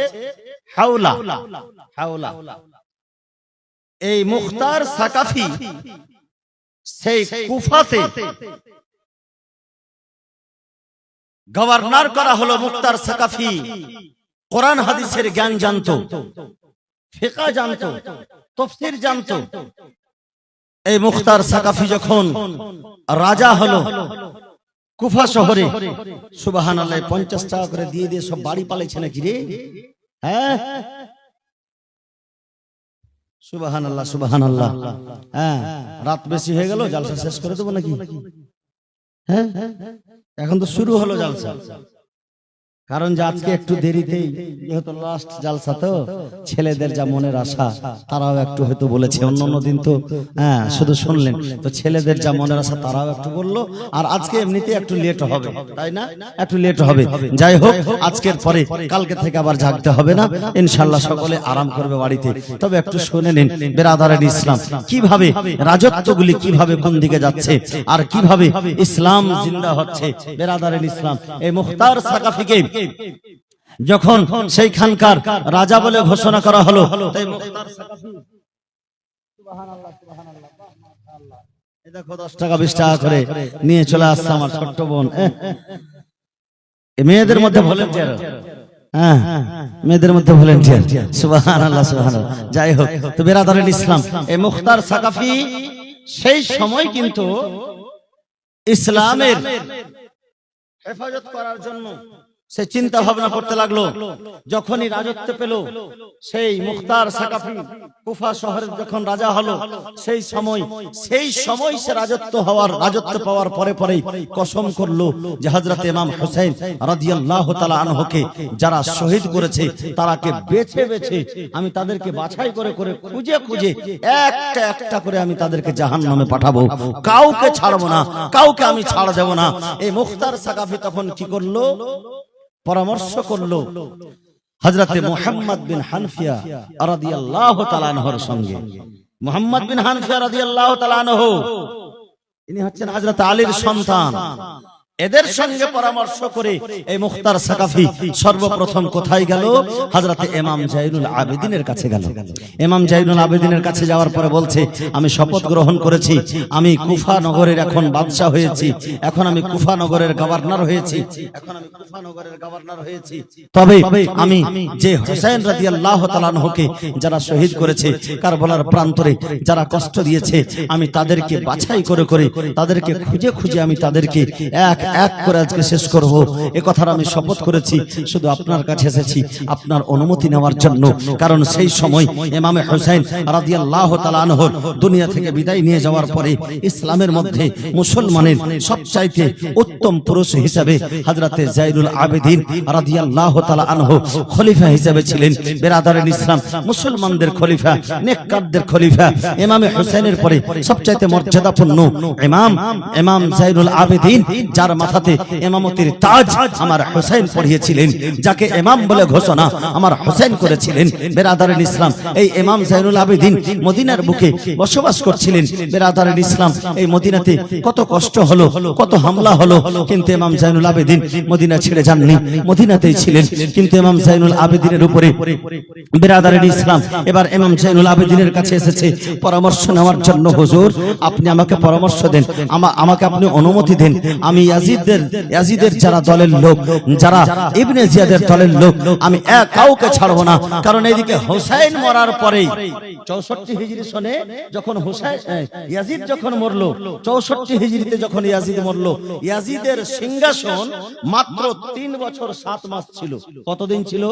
হাওলা। এই মুখতার সাকাফি সেই কুফাতে গভর্নর করা হলো। মুখতার সাকাফি কোরআন হাদিসের জ্ঞান জানতো, ফিকহ জানতো, তাফসীর জানতো। এই মুখতার সাকাফি যখন রাজা হলো কুফা শহরে, সুবহানাল্লাহ, 50 টাকা করে দিয়ে দিয়ে সব বাড়ি পালাইছে নাকি রে? হ্যাঁ, সুবহানাল্লাহ সুবহানাল্লাহ। হ্যাঁ, রাত বেশি হয়ে গেল, জালসা শেষ করে দেবো নাকি? হ্যাঁ, এখন তো শুরু হলো জালসা। কারণ যে আজকে একটু দেরিতেই, যেহেতু লাস্ট জালসা তো ছেলেদের যা মনের আশা তারাও একটু হয়তো বলেছে, অন্যান্য দিন তো হ্যাঁ শুধু শুনলেন, তো ছেলেদের যা মনের আশা তারাও একটু বললো, আর আজকে এমনিতে একটু লেট হবে, তাই না? একটু লেট হবে। যাই হোক, আজকের পরে কালকে থেকে আবার জাগতে হবে না, ইনশাআল্লাহ সকলে আরাম করবে বাড়িতে। তবে একটু শুনে নিন বেরাদারের ইসলাম কিভাবে রাজত্বগুলি কিভাবে কোন দিকে যাচ্ছে আর কিভাবে ইসলাম জিন্দা হচ্ছে। বেরাদারের ইসলাম এই মুখতার সাকাফিকে যখন সেইখানকার রাজা বলে ঘোষণা করা হলো, তাই মুখতার সাকাফি সুবহানাল্লাহ সুবহানাল্লাহ মাশাআল্লাহ, এই দেখো 10 টাকা 20 টাকা করে নিয়ে চলে আসছে আমার ছোট্ট বোন। এই মেয়েদের মধ্যে ভলেন্টিয়ার, হ্যাঁ মেয়েদের মধ্যে ভলেন্টিয়ার, সুবহানাল্লাহ সুবহানাল্লাহ। যাই হোক, তো বেরাদারের ইসলাম এই মুখতার সাকাফি সেই সময় কিন্তু ইসলামের হেফাজত করার জন্য সে চিন্তা ভাবনা করতে লাগলো। যখনই রাজত্ব পেল সেই মুখতার সাকাফি কুফা শহরের যখন রাজা হলো, সেই সময় সে রাজত্ব পাওয়ার পরে পরেই কসম করলো যে হযরত ইমাম হুসাইন রাদিয়াল্লাহু তাআলা আনহুকে যারা শহীদ করেছে তারাকে বেছে বেছে আমি তাদেরকে বাছাই করে করে খুঁজে খুঁজে একটা একটা করে আমি তাদেরকে জাহান্নামে পাঠাবো, কাউকে ছাড়বো না, কাউকে আমি ছাড় দেব না। এই মুখতার সাকাফি তখন কি করলো? পরামর্শ করলো হযরতে মুহাম্মদ বিন হানফিয়া রাদিয়াল্লাহু তাআলা আনহুর সঙ্গে। মুহাম্মদ বিন হানফিয়া রাদিয়াল্লাহু তাআলা আনহু ইনি হচ্ছেন হযরত আলীর সন্তান। এদের সঙ্গে পরামর্শ করে এই মুখতার সাকাফি সর্বপ্রথম কোথায় গেল? হযরতে ইমাম জাইনুল আবেদিনের কাছে গেল। ইমাম জাইনুল আবেদিনের কাছে যাওয়ার পরে বলছে, আমি শপথ গ্রহণ করেছি, আমি কুফা নগরের এখন বাদশা হয়েছি, এখন আমি কুফা নগরের গভর্নর হয়েছি, তবে আমি যে হুসাইন রাদিয়াল্লাহু তাআলা আনহুকে যারা শহীদ করেছে, কারবালার প্রান্তরে যারা কষ্ট দিয়েছে, আমি তাদেরকে বাছাই করে করে তাদেরকে খুঁজে খুঁজে আমি তাদেরকে এক এক করে আজকে শেষ করব। এ কথার আমি শপথ করেছি। শুধু আপনার কাছে এসেছি আপনার অনুমতি নেওয়ার জন্য, কারণ সেই সময় ইমাম হুসাইন রাদিয়াল্লাহু তাআলা আনহু দুনিয়া থেকে বিদায় নিয়ে যাওয়ার পরে ইসলামের মধ্যে মুসলমানের সবচাইতে উত্তম পুরুষ হিসেবে হযরতে জাইনুল আবেদিন রাদিয়াল্লাহু তাআলা আনহু খলিফা হিসেবে ছিলেন। বেরাদারের ইসলাম মুসলমানদের খলিফা, নেককারদের খলিফা, ইমাম হুসাইনের পরে সবচাইতে মর্যাদাপূর্ণ ইমাম জাইনুল আবেদিন, যার মাথাতে ইমামতির তাজ আমার হুসাইন পরিয়েছিলেন, যাকে ইমাম বলে ঘোষণা আমার হুসাইন করেছিলেন। বেরাদারের ইসলাম এই ইমাম জাইনুল আবেদিন মদিনার বুকে বসবাস করছিলেন। বেরাদারের ইসলাম এই মদিনাতে কত কষ্ট হলো, কত হামলা হলো, কিন্তু ইমাম জাইনুল আবেদিন মদিনা ছেড়ে যাননি, মদিনাতেই ছিলেন। কিন্তু ইমাম জাইনুল আবেদিনের উপরে বেরাদারের ইসলাম এবার ইমাম জাইনুল আবেদিনের কাছে এসেছে পরামর্শ নেওয়ার জন্য। হুজুর, আপনি আমাকে পরামর্শ দেন, আমাকে আপনি অনুমতি দেন, আমি ইয়াজিদের যারা দলের লোক, যারা ইবনে জিয়াদের দলের লোক, আমি এক কাউকে ছাড়বো না। কারণ এদিকে হুসাইন মরার পরে 64 হিজরি সনে যখন ইয়াজিদ যখন মরলো, 64 হিজরিতে যখন ইয়াজিদ মরলো, ইয়াজিদের সিংহাসন মাত্র 3 বছর 7 মাস ছিল। কতদিন ছিল?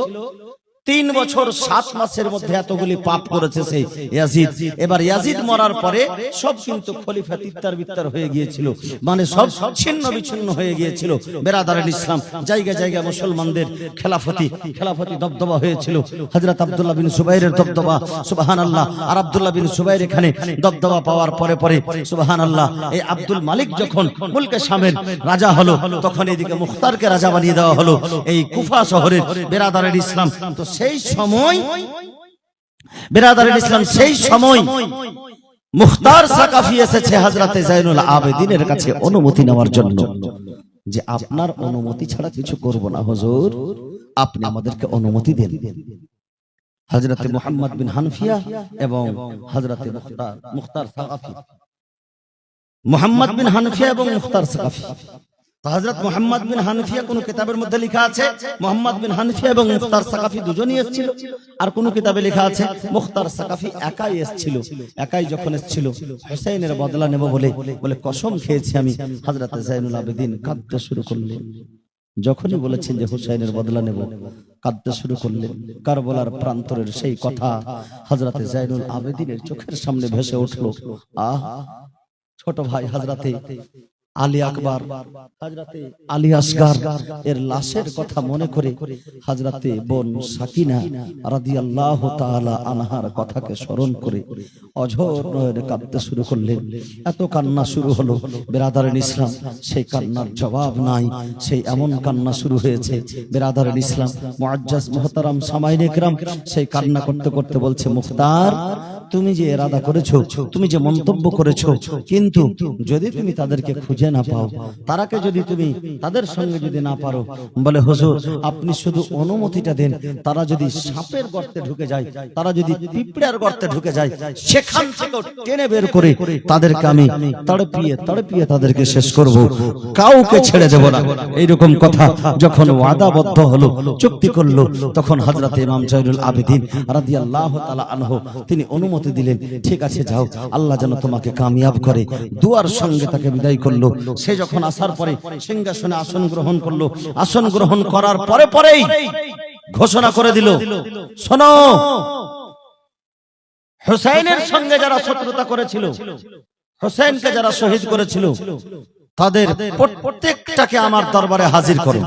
3 বছর 7 মাসের মধ্যে এতগুলি পাপ করেছে সেই ইয়াজিদ। এবার ইয়াজিদ মরার পরে সব কিন্তু খলিফা তিত্তার বিত্তার হয়ে গিয়েছিল, মানে সব ছিন্ন বিচ্ছিন্ন হয়ে গিয়েছিল। বেরাদারের ইসলাম জায়গা জায়গা মুসলমানদের খেলাফতি দবদবা হয়েছিল। হযরত আব্দুল্লাহ বিন জুবাইরের দবদবা, সুবহানাল্লাহ। আর আব্দুল্লাহ বিন জুবাইর এখানে দবদবা পাওয়ার পরে পরে সুবহানাল্লাহ এই আব্দুল মালিক যখন মুলকে শামের রাজা হলো, তখন এদিকে মুখতারকে রাজা বানিয়ে দেওয়া হলো এই কুফা শহরের। বেরাদারের ইসলাম তো সেই সময় বেরাদারের ইসলাম সেই সময় মুখতার সাকাফি এসেছে হযরতে জাইনুল আবেদিনের কাছে অনুমতি নেওয়ার জন্য, যে আপনার অনুমতি ছাড়া কিছু করব না হুজুর, আপনি আমাদেরকে অনুমতি দেন। হযরতে মুহাম্মদ বিন হানফিয়া এবং হযরতে মুখতার সাকাফি, মুহাম্মদ বিন হানফিয়া এবং মুখতার সাকাফি। হযরত মুহাম্মদ বিন হানফিয়া কোন কিতাবের মধ্যে লেখা আছে মুহাম্মদ বিন হানফিয়া এবং মুখতার সাকাফি দুজনই এসেছিল, আর কোন কিতাবে লেখা আছে মুখতার সাকাফি একাই এসেছিল। একাই যখন এসেছিল হুসাইনের বদলা নেব বলে কসম খেয়েছি আমি, হযরত জাইনুল আবেদিন কাঁদতে শুরু করলেন। যখনই বলেছেন যে হুসাইনের বদলা নেব, কাঁদতে শুরু করলেন। কারবালার প্রান্তরের সেই কথা হযরত জাইনুল আবেদিনের চোখের সামনে ভেসে উঠল। ছোট ভাই হযরতে আলী আকবর, হযরতে আলী আসগর এর লাশের কথা মনে করে হযরতে বোন সাকিনা রাদিয়াল্লাহু তাআলা আনহার কথাকে স্মরণ করে অঝোর নয়নে কাঁদতে শুরু করলেন। এত কান্না শুরু হলো বিরাদারিন ইসলাম, সেই কান্নার জবাব নাই। সেই এমন কান্না শুরু হয়েছে বিরাদারিন ইসলাম, মুআজ্জাজ মুহতারাম সামাইনে কিরাম সেই কান্না করতে করতে বলছে, মুখতার তুমি যে ইরাদা করেছো, তুমি যে মন্তব্য করেছো, কিন্তু যদি তুমি তাদেরকে খুঁজে না পাও, তারাকে যদি তুমি তাদের সঙ্গে যদি না পারো, বলে হুজুর আপনি শুধু অনুমতিটা দেন, তারা যদি সাপের গর্তে ঢুকে যায়, তারা যদি পিঁপড়ার গর্তে ঢুকে যায়, সেখান থেকে টেনে বের করে তাদেরকে আমি তড়পিয়ে তড়পিয়ে তাদেরকে শেষ করব, কাউকে ছেড়ে দেব না। এইরকম কথা যখন ওয়াদাবদ্ধ হলো, চুক্তি করলো, তখন হযরত ইমাম জয়নুল আবেদিন রাদিয়াল্লাহু তাআলা আনহু তিনি অনুমতি দিলেন, ঠিক আছে যাও, আল্লাহ যেন তোমাকে কামিয়াব করে। দুয়ার সঙ্গে তাকে বিদায় করলো। সে যখন আসার পরে সিংহাসনে আসন গ্রহণ করলো, আসন গ্রহণ করার পরে পরেই ঘোষণা করে দিল, শোনো, হুসাইনের সঙ্গে যারা শত্রুতা করেছিল, হুসাইনকে যারা শহীদ করেছিল, তাদের প্রত্যেকটাকে আমার দরবারে হাজির করো,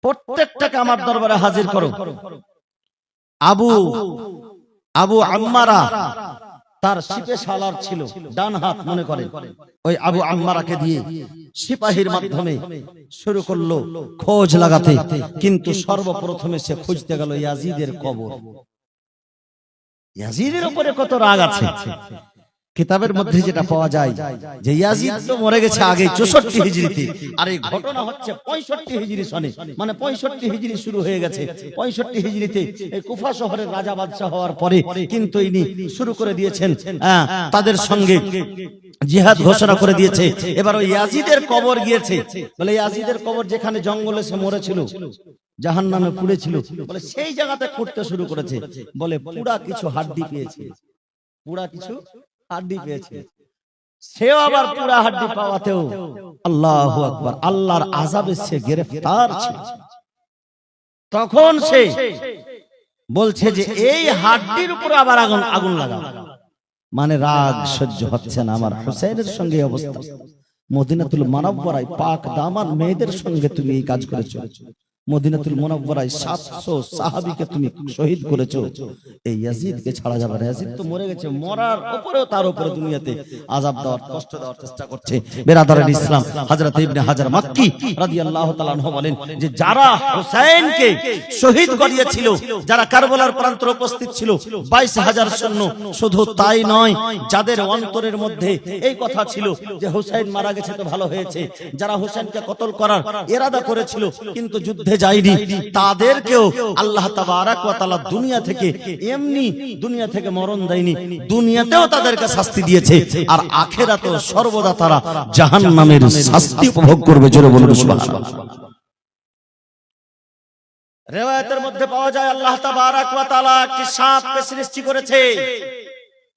প্রত্যেকটাকে আমার দরবারে হাজির করো। আবু আম্মারা তার সিপে সালার ছিল, ডান হাত মনে করে, ওই আবু আম্মারাকে দিয়ে সিপাহীর মাধ্যমে শুরু করলো খোঁজ লাগাতে। কিন্তু সর্বপ্রথমে সে খুঁজতে গেল ইয়াজিদের কবর। ইয়াজিদের উপরে কত রাগ আছে কিতাবের মধ্যে যেটা পাওয়া যায়, যে ইয়াজিদ তো মরে গেছে আগে 64 হিজরিতে, আর এই ঘটনা হচ্ছে 65 হিজরি সনে, মানে 65 হিজরি শুরু হয়ে গেছে। 65 হিজরিতে এই কুফা শহরের রাজা বাদশা হওয়ার পরে কিন্তু ইনি শুরু করে দিয়েছেন তাদের সঙ্গে জিহাদ ঘোষণা করে দিয়েছে। এবার ওই ইয়াজিদের কবর গিয়েছে, বলে ইয়াজিদের কবর যেখানে জঙ্গলে সে মরেছিল, জাহান্নামে পুড়েছিল, বলে সেই জায়গাতে খুঁড়তে শুরু করেছে। বলে পুরা কিছু হাড্ডি পেয়েছে, পুরা কিছু হাড্ডি পেয়েছে। সেও আবার পুরা হাড্ডি পাওয়াতেও আল্লাহু আকবার, আল্লাহর আযাবে সে গ্রেফতার ছিল। তখন সে বলছে যে এই হাড্ডির উপর আবার আগুন লাগাও, মানে রাগ সহ্য হচ্ছে না আমার, হুসাইনের সঙ্গে অবস্থা, মদিনাতুল মুনাওয়ারায় পাক দামান মেয়েদের সঙ্গে তুমি এই কাজ করেছো, মদিনাতুল মুনাওয়ারায় 700 সাহাবীকে তুমি শহীদ করেছো, এই ইয়াজিদকে ছাড়া যাবে না। ইয়াজিদ তো মরে গেছে, মরার উপরেও তার উপরে দুনিয়াতে আযাব দেওয়ার, কষ্ট দেওয়ার চেষ্টা করছে। বেরাদারিন ইসলাম, হযরত ইবনে হাজার মাক্কি রাদিয়াল্লাহু তাআলা আনহু বলেন যে যারা হুসাইনকে শহীদ করিয়েছিল, যারা কারবালার প্রান্তরে উপস্থিত ছিল 22,000 সৈন্য, শুধু তাই নয়, যাদের অন্তরের মধ্যে এই কথা ছিল যে হুসাইন মারা গেছে তো ভালো হয়েছে, যারা হুসাইনকে কতল করার ইরাদা করেছিল কিন্তু যুদ্ধে যায়নি, তাদেরকেও আল্লাহ তাবারক ওয়া তাআলা দুনিয়া থেকে এমনি দুনিয়া থেকে মরণ দেয়নি, দুনিয়াতেও তাদেরকে শাস্তি দিয়েছে, আর আখিরাতেও সর্বদা তারা জাহান্নামের শাস্তি উপভোগ করবে। জোরে বলুন সুবহানাল্লাহ। রিওয়ায়াতের মধ্যে পাওয়া যায় আল্লাহ তাবারক ওয়া তাআলা একটি সাপকে সৃষ্টি করেছে,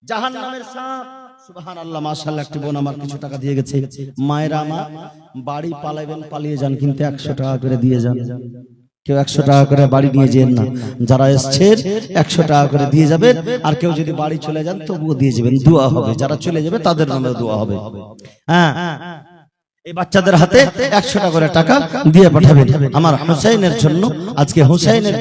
জাহান্নামের সাপ। সুবহানাল্লাহ, মাশাআল্লাহ। একটি বোন আমার কিছু টাকা দিয়ে গেছে, মায়েরা আমার বাড়ি পালাবেন, পালিয়ে যান, কিন্তু 100 টাকা করে দিয়ে যান। কেউ 100 টাকা করে বাড়ি নিয়ে যেন না, যারা এসছেন 100 টাকা করে দিয়ে যাবেন, আর কেউ যদি বাড়ি চলে যান তবুও দিয়ে যাবেন, দোয়া হবে, যারা চলে যাবে তাদের নামে দোয়া হবে। হ্যাঁ, এই বাচ্চাদের হাতে 100 টাকা করে টাকা দিয়ে পাঠাবেন আমার হুসাইনের জন্য। আজকে হুসাইনের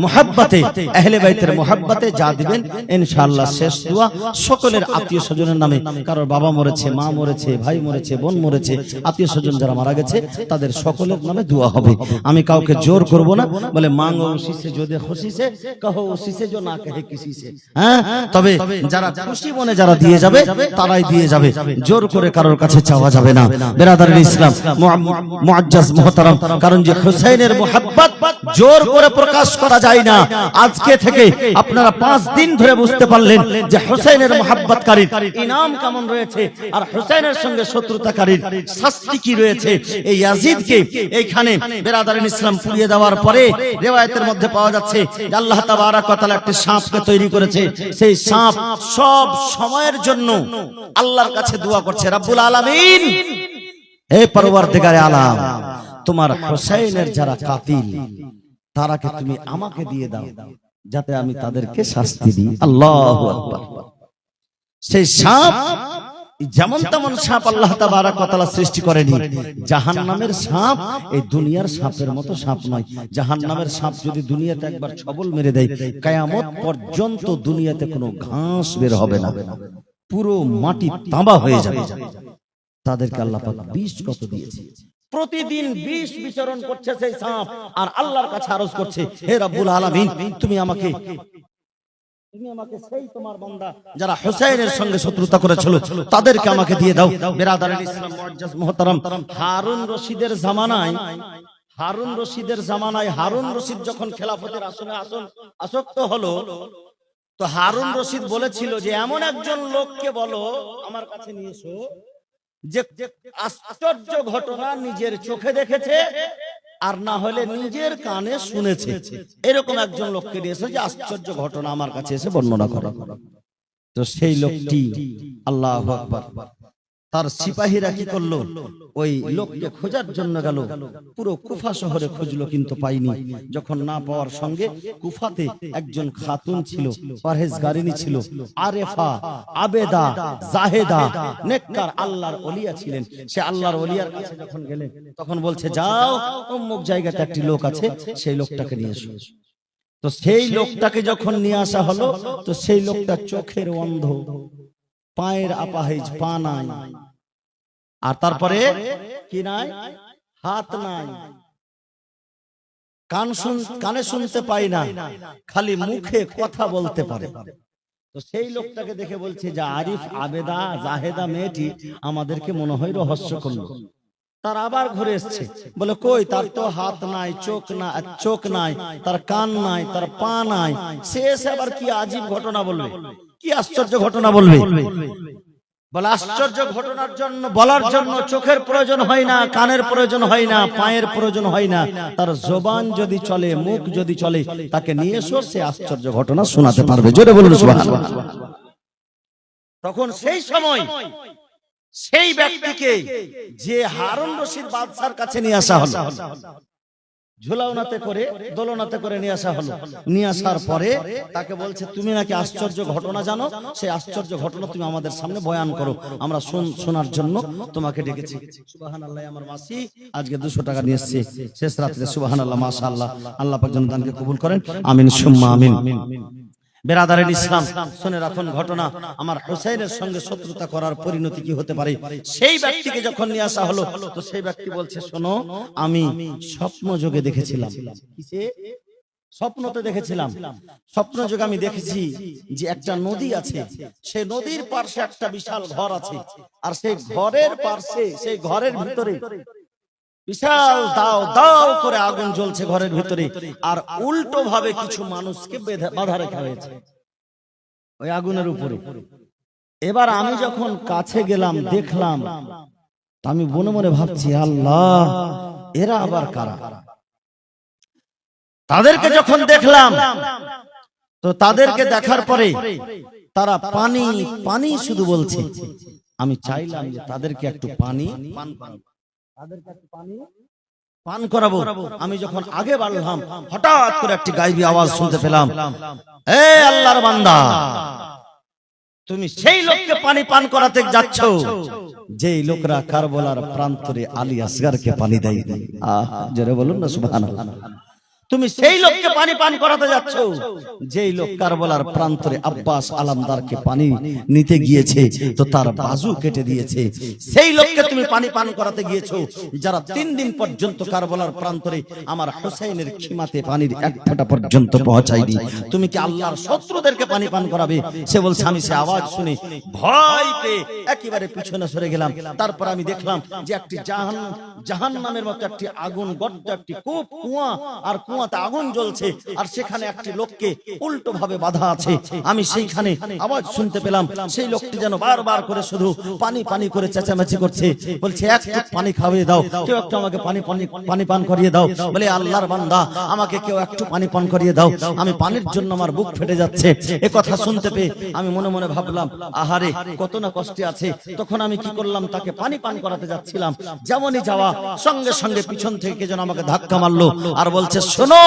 মুহাব্বতে, আহলে বাইতের মুহাব্বতে যা দিবেন ইনশাআল্লাহ শেষ দোয়া সকলের আত্মীয় স্বজনের নামে, কারোর বাবা মরেছে, মা মরেছে, ভাই মরেছে, বোন মরেছে, আত্মীয় স্বজন যারা মারা গেছে তাদের সকলের নামে দোয়া হবে। আমি কাউকে জোর করব না, বলে মাঙ্গো উসি সে जो दे खुशी से कहो उसी से जो ना कहे किसी से। হ্যাঁ, তবে যারা খুশি মনে যারা দিয়ে যাবে তারাই দিয়ে যাবে, জোর করে কারোর কাছে চাওয়া যাবে না। বেরাদারিন ইসলাম, মুআজ্জাজ মুহতারাম, কারণ যে হুসাইনের মুহাব্বত জোর করে প্রকাশ করা যায় না। আজকে থেকে আপনারা 5 দিন ধরে বুঝতে পারলেন যে হুসাইনের মুহাব্বতকারীর ইনাম কেমন রয়েছে, আর হুসাইনের সঙ্গে শত্রুতাকারীর শাস্তি কি রয়েছে। এই ইয়াজিদকে এইখানে বেরাদারিন ইসলাম পুড়িয়ে দেওয়ার পরে রিওয়ায়াতের মধ্যে পাওয়া যাচ্ছে যে আল্লাহ তাবারক ওয়া তাআলা একটি সাপকে তৈরি করেছে। সেই সাপ সব সময়ের জন্য আল্লাহর কাছে দোয়া করছে, রব্বুল আলামিন, হে পরওয়ারদিগারে আলাম, তোমার হুসাইনের যারা কাতিল তারাকে তুমি আমাকে দিয়ে দাও, যাতে আমি তাদেরকে শাস্তি দিই। আল্লাহু আকবার। সেই সাপ যেমন তেমন সাপ আল্লাহ তাবারক ওয়া তাআলা সৃষ্টি করেনি। জাহান্নামের সাপ এই দুনিয়ার সাপের মতো সাপ নয়। জাহান্নামের সাপ যদি দুনিয়াতে একবার ছবল মেরে দেয়, কিয়ামত পর্যন্ত দুনিয়াতে কোনো ঘাস বের হবে না, পুরো মাটি তাঁবা হয়ে যাবে। তাদেরকে আল্লাহ পাক বিষ কত দিয়েছে, প্রতিদিন বিষ বিচরণ করছে সেই সাপ, আর আল্লাহর কাছে আরজ করছে, হে রব্বুল আলামিন, তুমি আমাকে সেই তোমার বান্দা যারা হুসাইনের সঙ্গে শত্রুতা করেছিল তাদেরকে আমাকে দিয়ে দাও। বিরাদারিল ইসলাম মুআজ্জাজ মুহতারাম, হারুন রশিদের জামানায় হারুন রশিদ যখন খেলাফতের আসনে আসক্ত হলো, তো হারুন রশিদ বলেছিল যে এমন একজন লোককে বলো আমার কাছে নিয়ে এসো যে আশ্চর্য ঘটনা নিজের চোখে দেখেছে আর না হলে নিজের কানে শুনেছে। এরকম একজন লোককে দিয়েছে যে আশ্চর্য ঘটনা আমার কাছে এসে বর্ণনা করে। তো সেই লোকটি, আল্লাহু আকবার, তার সিপাহীরা কি করলো, ওই লোককে খোঁজার জন্য গেল, পুরো কুফা শহরে খুঁজলো কিন্তু পাইনি। যখন না পাওয়ার সঙ্গে কুফাতে একজন খাতুন ছিল, পরহেজগারিনী ছিল, আরেফা, আবেদা, জাহেদা, নেককার আল্লাহর ওলিয়া ছিলেন। সে আল্লাহর ওলিয়ার কাছে যখন গেলেন তখন বলছে, যাও অমুক জায়গাতে একটি লোক আছে, সেই লোকটাকে নিয়ে এসো। তো সেই লোকটাকে যখন নিয়ে আসা হলো, তো সেই লোকটা চোখের অন্ধ, পায়ের আপাহিজ, পা নাই, আর তারপরে কি নাই, হাত নাই, কানে শুনতে পাই না, খালি মুখে কথা বলতে পারে। তো সেই লোকটাকে দেখে বলছে যে আরিফ, আবেদা, জাহেদা মেয়েটি আমাদেরকে মনে হয় রহস্য করলো। তার আবার ঘুরে এসছে, বলে কই, তার তো হাত নাই, চোখ নাই, তার কান নাই, তার পা নাই, সে এসে আবার কি আজীব ঘটনা বলবে, কি আশ্চর্য ঘটনা বলবে। বলে আশ্চর্য ঘটনার জন্য বলার জন্য চোখের প্রয়োজন হয় না, কানের প্রয়োজন হয় না, পায়ের প্রয়োজন হয় না, তার জবান যদি চলে, মুখ যদি চলে, তাকে নিয়ে এসো, সে আশ্চর্য ঘটনা শোনাতে পারবে। জোরে বলুন সুবহানাল্লাহ। তখন সেই সময় সেই ব্যক্তিকে যে হারুন রশিদ বাদশার কাছে নিয়ে আসা হলো, ঝুলাওনাতে করে, দোলনাতে করে নিয়ে আসা হলো। নিয়ে আসার পরে তাকে বলছে, তুমি নাকি আশ্চর্য ঘটনা জানো, সেই আশ্চর্য ঘটনা তুমি আমাদের সামনে বয়ান করো, আমরা শোনার জন্য তোমাকে ডেকেছি। সুবহানাল্লাহ, আমার মাসি আজকে 200 টাকা নিয়ে এসেছে শেষ রাত্রে। সুবহানাল্লাহ, মাশাআল্লাহ, আল্লাহ পাক যেন দানকে কবুল করেন, আমিন সুম্মা আমিন। বেরাদারিল ইসলাম, শুনে রাখুন ঘটনা, আমার হুসাইনের সঙ্গে শত্রুতা করার পরিণতি কি হতে পারে। সেই ব্যক্তিকে যখন নিয়ে আসা হলো, তো সেই ব্যক্তি বলছে, শোনো, আমি স্বপ্ন যোগে দেখেছিলাম। কিসে? স্বপ্নতে দেখেছিলাম। স্বপ্ন যোগে আমি দেখেছি যে একটা নদী আছে, সেই নদীর পাশে একটা বিশাল ঘর আছে, আর সেই ঘরের পাশে, সেই ঘরের ভিতরে বিশাল দাও দাও করে আগুন জ্বলছে ঘরের ভিতরে, আর উল্টো ভাবে কিছু মানুষকে বাধা রাখা হয়েছে ওই আগুনের উপরে। এবার আমি যখন কাছে গেলাম, দেখলাম, আমি মনে মনে ভাবছি, আল্লাহ, এরা আবার কারা? তাদেরকে যখন দেখলাম, তো তাদেরকে দেখার পরে তারা পানি পানি শুধু বলছে। আমি চাইলাম যে তাদেরকে একটু পানি পান করাবো। আমি যখন আগে বাড়লাম, হঠাৎ করে একটি গায়েবী আওয়াজ শুনতে পেলাম, এ আল্লাহর বান্দা, তুমি সেই লোককে পানি পান করাতে যাচ্ছ যেই লোকরা কারবালার প্রান্তরে আলী আসগরকে পানি দেয়। জোরে বলুন না সুবহানাল্লাহ। তুমি সেই লোককে পানি পান করাতে যাচ্ছ যেই লোক কারবালার প্রান্তরে আব্বাস আলমদারকে পানি নিতে গিয়েছে, তো তার বাজু কেটে দিয়েছে। সেই লোককে তুমি পানি পান করাতে গিয়েছো যারা 3 দিন পর্যন্ত কারবালার প্রান্তরে আমার হুসাইনের খিমাতে পানির এক ফোঁটা পর্যন্ত পৌঁছায়নি। তুমি কি আল্লাহর শত্রুদেরকে পানি পান করাবে? সে বলছে, আমি সে আওয়াজ শুনে ভয় পেয়ে একেবারে পিছনে সরে গেলাম। তারপর আমি দেখলাম যে একটি জাহান্নামের মতো একটি আগুন গর্ত, একটি কূপ, কুয়া, আর কুয়াতে আগুন জ্বলছে, আর সেখানে একটি লোককে উল্টো ভাবে বাধা আছে। আমি সেইখানে আওয়াজ শুনতে পেলাম, সেই লোকটি যেন বারবার করে শুধু পানি পানি করে চেঁচামেচি করছে, বলছে, একটু পানি খাওয়িয়ে দাও, কেউ একটু আমাকে পানি পান করিয়ে দাও। বলে, আল্লাহর বান্দা, আমাকে কেউ একটু পানি পান করিয়ে দাও, আমি পানির জন্য আমার বুক ফেটে যাচ্ছে। এ কথা শুনতে পেয়ে আমি মনে মনে ভাবলাম, আহারে, কত না কষ্টে আছে। তখন আমি কি করলাম, তাকে পানি পান করাতে যাচ্ছিলাম। যেমনই যাওয়া, সঙ্গে সঙ্গে পিছন থেকে যেন আমাকে ধাক্কা মারলো, আর বলছে, শোনো,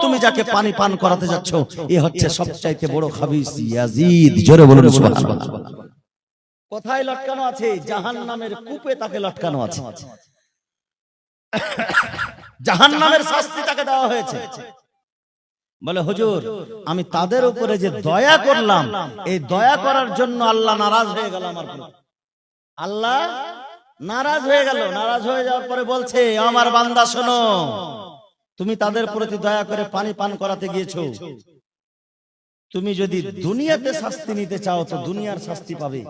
তুমি যাকে পানি পান করাতে যাচ্ছ, এ হচ্ছে সবচাইতে বড় খাবিস ইয়াজিদ। জোরে বলুন সুবহানাল্লাহ। কোথায় লটকানো আছে? জাহান্নামের কূপে তাকে লটকানো আছে। জাহান্নামের শাস্তি তাকে দেওয়া হয়েছে। বলে হুজুর, আমি তাদের উপরে যে দয়া করলাম, এই দয়া করার জন্য আল্লাহ নারাজ হয়ে গেল আমার উপর। আল্লাহ নারাজ হয়ে গেল। নারাজ হয়ে যাওয়ার পরে বলছে, আমার বান্দা শোনো, তুমি তাদের প্রতি দয়া করে পানি পান করাতে গিয়েছো, তুমি যদি দুনিয়াতে শাস্তি নিতে চাও তো দুনিয়ার শাস্তি পাবে,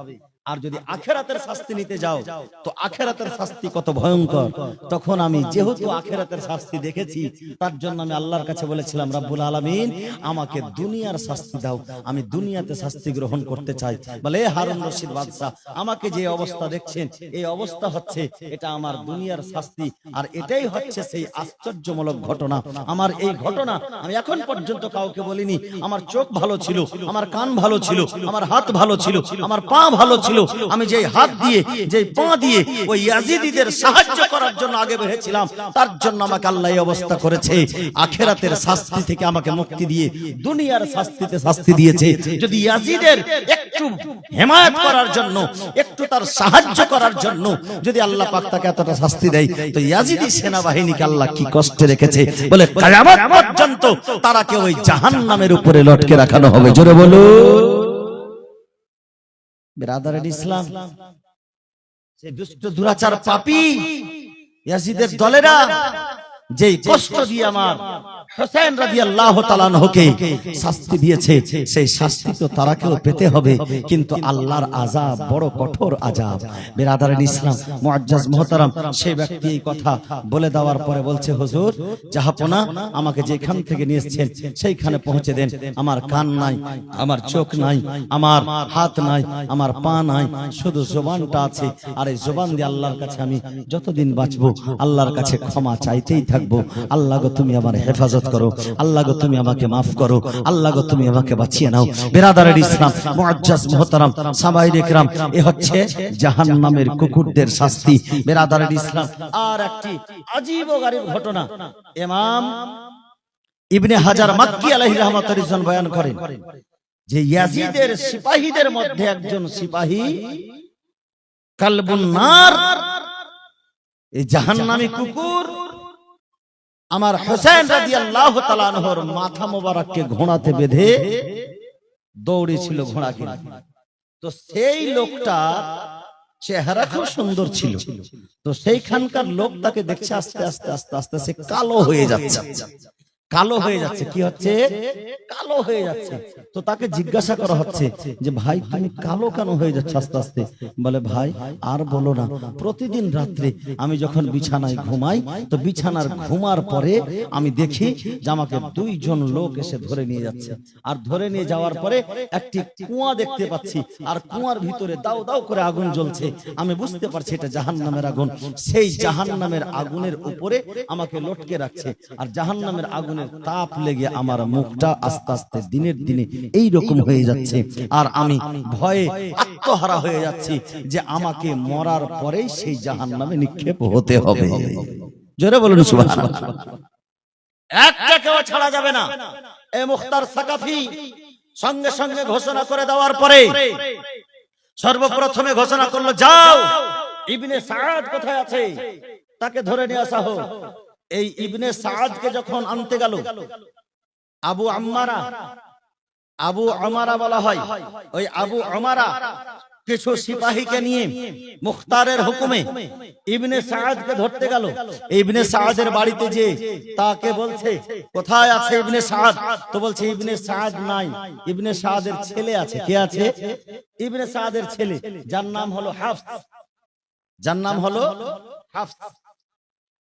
আর যদি আখেরাতের শাস্তি নিতে যাও তো আখেরাতের শাস্তি কত ভয়ঙ্কর। তখন আমি যেহেতু আখেরাতের শাস্তি দেখেছি, তার জন্য আমি আল্লাহর কাছে বলেছিলাম, রব্বুল আলামিন আমাকে দুনিয়ার শাস্তি দাও, আমি দুনিয়াতে শাস্তি গ্রহণ করতে চাই। বলে হারুন রশিদ বাদশাহ, আমাকে যে অবস্থা দেখছেন, এই অবস্থা হচ্ছে এটা আমার দুনিয়ার শাস্তি, আর এটাই হচ্ছে সেই আশ্চর্যমূলক ঘটনা। আমার এই ঘটনা আমি এখন পর্যন্ত কাউকে বলিনি। আমার চোখ ভালো ছিল, আমার কান ভালো ছিল, আমার হাত ভালো ছিল, আমার পা ভালো ছিল। আমি যে হাত দিয়ে, যে পা দিয়ে ওই ইয়াজিদিদের সাহায্য করার জন্য আগে বেরিয়েছিলাম, তার জন্য আমাকে আল্লাহ এই অবস্থা করেছে। আখিরাতের শাস্তি থেকে আমাকে মুক্তি দিয়ে দুনিয়ার শাস্তিতে শাস্তি দিয়েছে। যদি ইয়াজিদের একটু হিমায়ত করার জন্য, একটু তার সাহায্য করার জন্য যদি আল্লাহ পাক তাকে এতটা শাস্তি দেয়, তো ইয়াজিদি সেনাবাহিনীকে আল্লাহ কি কষ্টে রেখেছে। বলে কিয়ামত পর্যন্ত তারাকে ওই জাহান্নামের উপরে লটকে রাখানো হবে। জোরে বলো বিরাদার ইসলাম। সেই দুষ্ট দুরাচার পাপী ইয়াজিদের দলেরা যেই কষ্ট দিয়ে আমার হোসেন রাদিয়াল্লাহু তাআলা আনহুকে শাস্তি দিয়েছে, সেই শাস্তি তো তারাকেও পেতে হবে, কিন্তু আল্লাহর আযাব বড় কঠোর আযাব। বিরাদার ইসলাম, মুআজ্জাজ মুহতারাম, সেই ব্যক্তি এই কথা বলে দেওয়ার পরে বলছে, হুজুর জাহাপনা, আমাকে যেখান থেকে নিয়ে এসেছেন সেইখানে পৌঁছে দেন। আমার কান নাই, আমার চোখ নাই, আমার হাত নাই, আমার পা নাই, শুধু জবানটা আছে। আর এই জবান দিয়ে আল্লাহর কাছে আমি যতদিন বাঁচবো আল্লাহর কাছে ক্ষমা চাইতেই থাকবো। আল্লাহ গো তুমি আমার হেফাজত করো, আল্লাহ গো তুমি আমাকে মাফ করো, আল্লাহ গো তুমি আমাকে বাঁচিয়ে নাও। বিরাদারের ইসলাম, মুআজ্জাজ মুহতারাম, সাহাবায়ে কেরাম, এ হচ্ছে জাহান্নামের কুকুরদের শাস্তি। বিরাদারের ইসলাম, আর একটি আজীব ও গরীব ঘটনা ইমাম ইবনে হাজার মাক্কি আলাইহি রাহমাতুল্লাহ বয়ান করেন যে ইয়াজিদের সিপাহীদের মধ্যে একজন সিপাহী কালবুন নার, এই জাহান্নামী কুকুর আমার হোসেন রাদিয়াল্লাহু তাআলা আনহুর মাথা মোবারককে ঘোড়াতে বেঁধে দৌড়েছিল ঘোড়াকে। তো সেই লোকটা চেহারা খুব সুন্দর ছিল, তো সেইখানকার লোক তাকে দেখছে আস্তে আস্তে আস্তে আস্তে সে কালো হয়ে যাচ্ছে। কালো হয়ে যাচ্ছে, কি হচ্ছে? কালো হয়ে যাচ্ছে। তো তাকে জিজ্ঞাসা করা হচ্ছে যে ভাই তুমি কালো কেন হয়ে যাচ্ছে আস্তে আস্তে? বলে ভাই আর বলো না, প্রতিদিন রাত্রে আমি যখন বিছানায় ঘুমাই, তো বিছানার ঘুমার পরে আমি দেখি যে আমাকে দুইজন লোক এসে ধরে নিয়ে যাচ্ছে, আর ধরে নিয়ে যাওয়ার পরে একটি কুয়া দেখতে পাচ্ছি, আর কুয়ার ভিতরে দাও দাও করে আগুন জ্বলছে। আমি বুঝতে পারছি এটা জাহান্নামের আগুন। সেই জাহান্নামের আগুনের উপরে আমাকে লটকে রাখছে, আর জাহান্নামের আগুনের তাপ লেগে আমার মুখটা আস্তে আস্তে দিনের দিনে এই রকম হয়ে যাচ্ছে, আর আমি ভয়ে আত্মহারা হয়ে যাচ্ছি যে আমাকে মরার পরেই সেই জাহান্নামে নিক্ষেপ হতে হবে। জোরে বলুন সুবহানাল্লাহ। একটা কেউ ছাড়া যাবে না। এই মুখতার সাকাফি সঙ্গে সঙ্গে ঘোষণা করে দেওয়ার পরে সর্বপ্রথমে ঘোষণা করলো, যাও ইবনে সাআদ কোথায় আছে তাকে ধরে নিয়ে আসা হোক। এই ইবনে সাআদকে যখন আনতে গেল, আবু আমারা বলা হয়, ওই আবু আমারা কিছু সিপাহীকে নিয়ে মুখতারের হুকুমে ইবনে সাআদকে ধরতে গেল। ইবনে সাআদের বাড়িতে যে তাকে বলছে কোথায় আছে ইবনে সাআদ, তো বলছে ইবনে সাআদ নাই, ইবনে সাআদের ছেলে আছে। কে আছে? ইবনে সাআদের ছেলে, যার নাম হলো হাফস। যার নাম হলো হাফস।